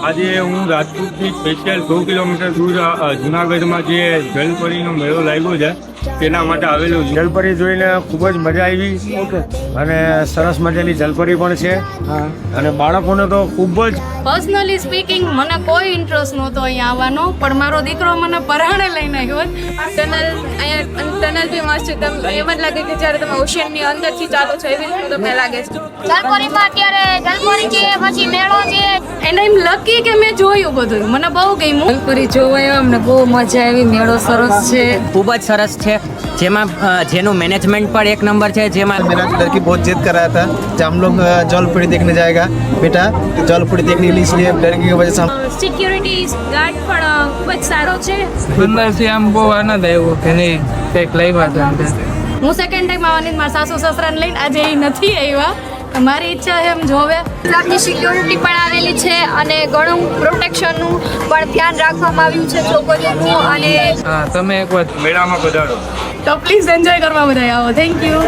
આજે હું રાજકોટથી સ્પેશિયલ 100 કિલોમીટર દૂર જુનાગઢમાં જે જલપરીનો મેળો લાગ્યો છે તેના માટે આવેલો છું. જલપરી જોઈને ખૂબ જ મજા આવી. અને સરસ મજાની જલપરી પણ છે. અને બાળકોને તો ખૂબ જ પર્સનલી સ્પીકિંગ મને કોઈ ઇન્ટરેસ્ટ નહોતો અહીંયા આવવાનો, પણ મારો દીકરો મને પરાણે લઈને આવ્યો. ટનલ બી મસ્ત છે. એમ જ લાગે કે જ્યારે તમે ઓશિયનની અંદરથી ચાલો છો એવી રીતે તમને લાગે છે. જલપરીમાં અત્યારે જલપરી છે, પછી મેળો છે. એન્ડ આઈ એમ લકી કે મેં જોયું બધું, મને બહુ ગમ્યું. જલપરી જોવાયો અમને બહુ મજા આવી. મેળો સરસ છે, ખૂબ જ સરસ છે, જેમાં જેનું મેનેજમેન્ટ પણ એક નંબર છે. જેમાં मेरा लड़की बहुत जिद कर रहा था कि हम लोग जलपरी देखने जाएगा बेटा, जलपरी देखने के लिए इसलिए लड़की की वजह से हम સિક્યુરિટી ગાર્ડ પણ ખૂબ જ સારો છે. અંદરથી આમ બહુ આનંદ આવ્યો કે નહીં કંઈક લાવ્યા હતા અંદર. હું સેકન્ડ ટાઈમ આવવાની જ મારા સાસુ સસરાને લઈને, આજે એ નથી આવ્યા. મારી ઈચ્છા છે એમ જોવે. આપની સિક્યોરિટી પણ આવેલી છે અને ઘણું પ્રોટેક્શનનું પણ ધ્યાન રાખવામાં આવ્યું છે છોકરીઓનું. અને હા, તમે એકવાર મેળામાં પધારો. તો પ્લીઝ એન્જોય કરવા બધા આવો. Thank you.